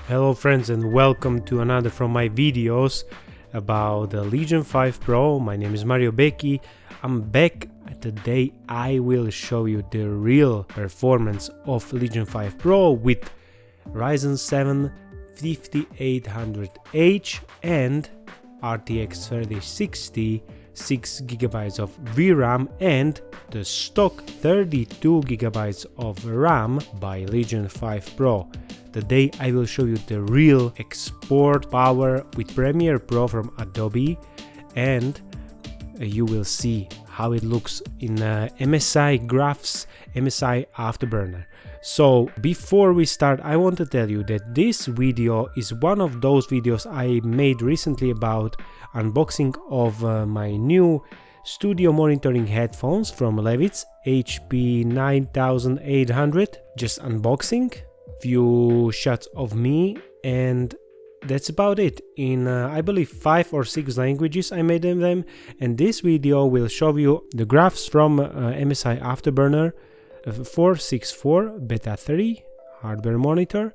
Hello friends, and welcome to another from my videos about the Legion 5 Pro. My name is mariobeky. I'm back. Today I will show you the real performance of Legion 5 Pro with Ryzen 7 5800H and RTX 3060, 6GB of VRAM and the stock 32GB of RAM by Legion 5 Pro. Today I will show you the real export power with Premiere Pro from Adobe, and you will see how it looks in MSI graphs, MSI Afterburner. So before we start, I want to tell you that this video is one of those videos I made recently about unboxing of my new studio monitoring headphones from Levitz HP 9800. Just unboxing, few shots of me, and that's about it. In I believe 5 or 6 languages I made them, and this video will show you the graphs from MSI Afterburner 464 Beta 3 hardware monitor,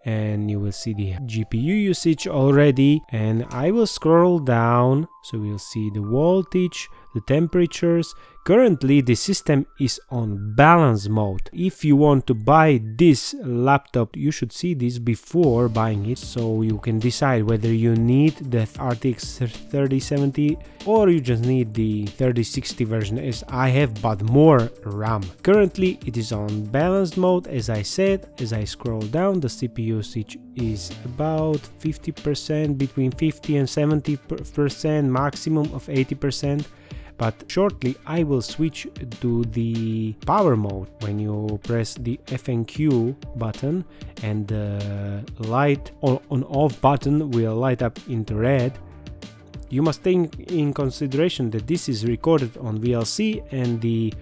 and you will see the GPU usage already, and I will scroll down so we'll see the voltage, the temperatures. Currently the system is on balance mode. If you want to buy this laptop, you should see this before buying it, so you can decide whether you need the RTX 3070 or you just need the 3060 version, as I have but more RAM. Currently it is on balanced mode, as I said. As I scroll down, the CPU usage is about 50%, between 50 and 70%, maximum of 80%. But shortly I will switch to the power mode. When you press the FNQ button and the light on off button will light up into red. You must take in consideration that this is recorded on VLC and the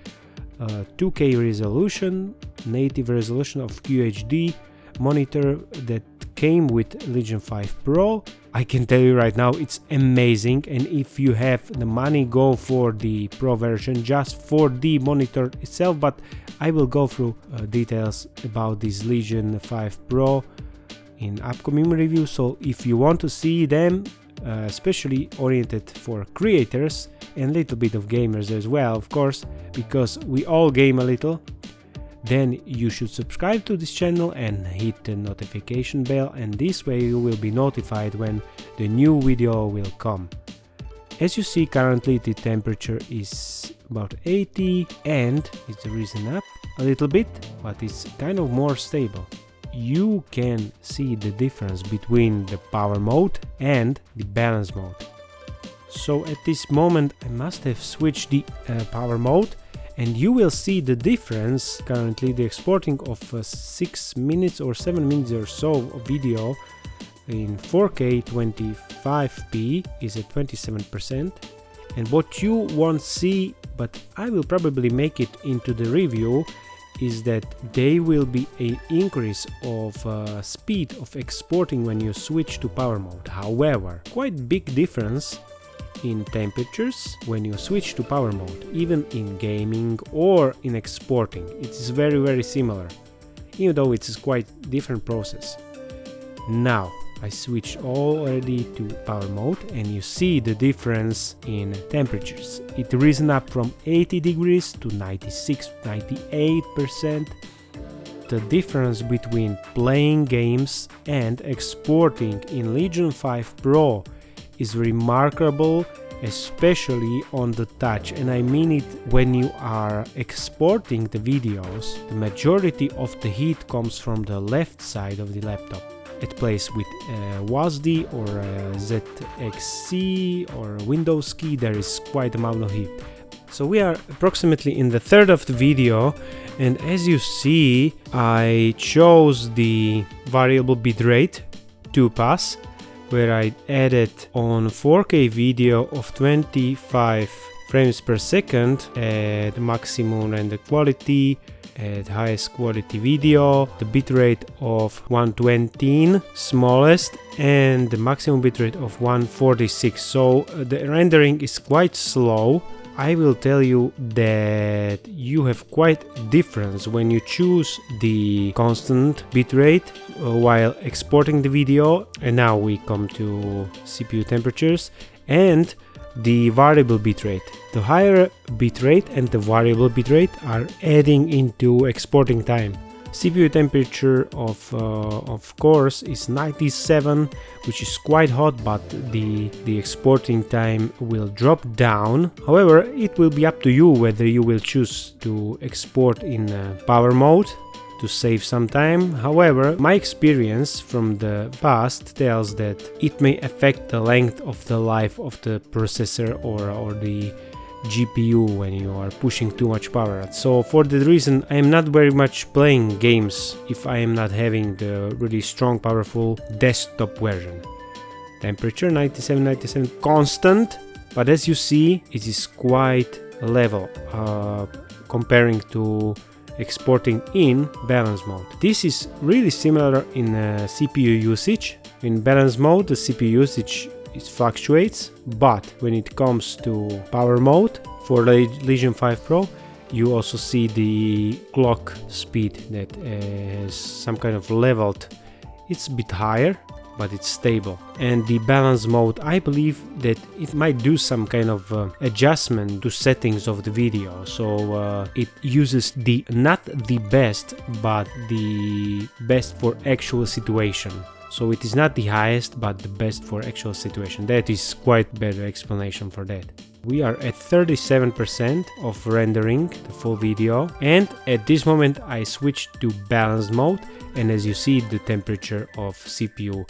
2K resolution, native resolution of QHD monitor that came with Legion 5 Pro. I can tell you right now, it's amazing, and if you have the money, go for the Pro version just for the monitor itself, but I will go through details about this Legion 5 Pro in upcoming review. So if you want to see them, especially oriented for creators and a little bit of gamers as well, of course, because we all game a little, then you should subscribe to this channel and hit the notification bell, and this way you will be notified when the new video will come. As you see, currently the temperature is about 80 and it's risen up a little bit, but it's kind of more stable. You can see the difference between the power mode and the balance mode. So at this moment I must have switched the power mode, and you will see the difference. Currently the exporting of 6 minutes or 7 minutes or so of video in 4K 25p is at 27%, and what you won't see, but I will probably make it into the review, is that there will be an increase of speed of exporting when you switch to power mode. However, quite big difference in temperatures when you switch to power mode, even in gaming or in exporting. It's very similar, even though it's quite different process. Now I switched already to power mode, and you see the difference in temperatures. It risen up from 80 degrees to 96-98%. The difference between playing games and exporting in Legion 5 Pro is remarkable, especially on the touch, and I mean it. When you are exporting the videos, the majority of the heat comes from the left side of the laptop. It plays with WASD or ZXC or Windows key. There is quite a amount of heat. So we are approximately in the third of the video, and as you see, I chose the variable bitrate 2-pass, where I added on 4K video of 25 frames per second at maximum render quality, at highest quality video, the bitrate of 120 smallest, and the maximum bitrate of 146. So the rendering is quite slow. I will tell you that you have quite difference when you choose the constant bitrate while exporting the video. And now we come to CPU temperatures and the variable bitrate. The higher bitrate and the variable bitrate are adding into exporting time. CPU temperature of course is 97, which is quite hot, but the exporting time will drop down. However, it will be up to you whether you will choose to export in power mode to save some time. However, my experience from the past tells that it may affect the length of the life of the processor or the GPU when you are pushing too much power. So for that reason, I am not very much playing games if I am not having the really strong, powerful desktop version. Temperature 97 constant, but as you see, it is quite level comparing to exporting in balance mode. This is really similar in CPU usage. In balance mode, the CPU usage fluctuates, but when it comes to power mode for Legion 5 Pro, you also see the clock speed that has some kind of leveled. It's a bit higher, but it's stable. And the balance mode, I believe that it might do some kind of adjustment to settings of the video. So it uses the not the best, but the best for actual situation. So it is not the highest, but the best for actual situation. That is quite better explanation for that. We are at 37% of rendering the full video, and at this moment I switched to balance mode, and as you see, the temperature of CPU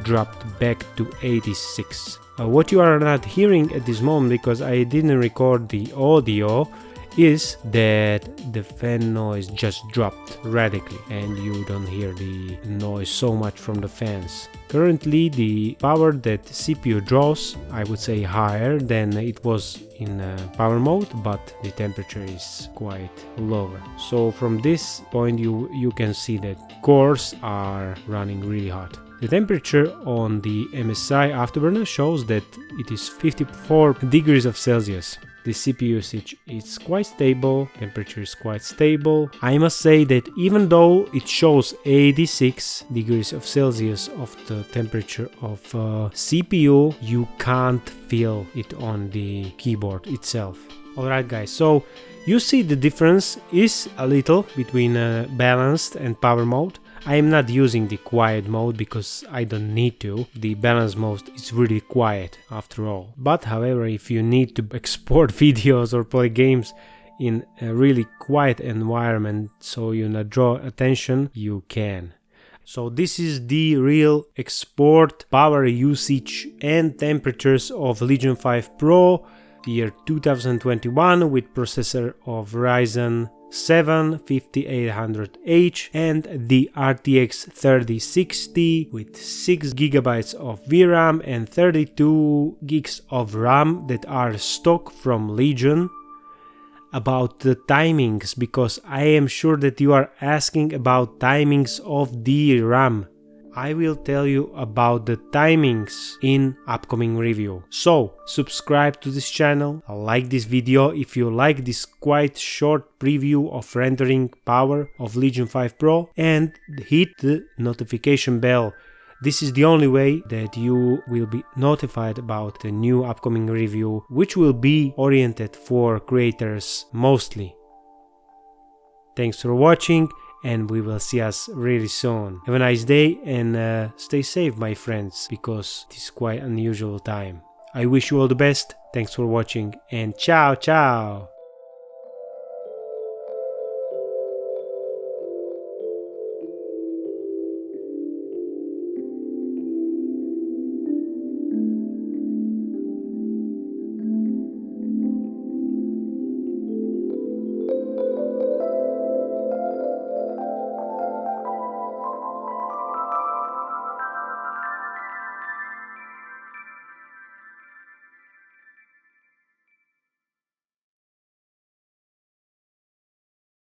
dropped back to 86. What you are not hearing at this moment, because I didn't record the audio, is that the fan noise just dropped radically and you don't hear the noise so much from the fans. Currently the power that CPU draws, I would say higher than it was in power mode, but the temperature is quite lower. So from this point you can see that cores are running really hot. The temperature on the MSI Afterburner shows that it is 54 degrees of Celsius. The CPU usage is quite stable, temperature is quite stable. I must say that even though it shows 86 degrees of Celsius of the temperature of CPU, you can't feel it on the keyboard itself. Alright guys, so you see the difference is a little between balanced and power mode. I am not using the quiet mode because I don't need to. The balance mode is really quiet after all. But however, if you need to export videos or play games in a really quiet environment so you not draw attention, you can. So this is the real export power usage and temperatures of Legion 5 Pro year 2021 with processor of Ryzen 7 5800H and the RTX 3060 with 6 GB of VRAM and 32 gigs of RAM that are stock from Legion. About the timings, because I am sure that you are asking about timings of the RAM. I will tell you about the timings in upcoming review. So subscribe to this channel, like this video if you like this quite short preview of rendering power of Legion 5 Pro, and hit the notification bell. This is the only way that you will be notified about the new upcoming review, which will be oriented for creators mostly. Thanks for watching, and we will see us really soon. Have a nice day and stay safe, my friends, because it is quite unusual time. I wish you all the best. Thanks for watching and ciao ciao.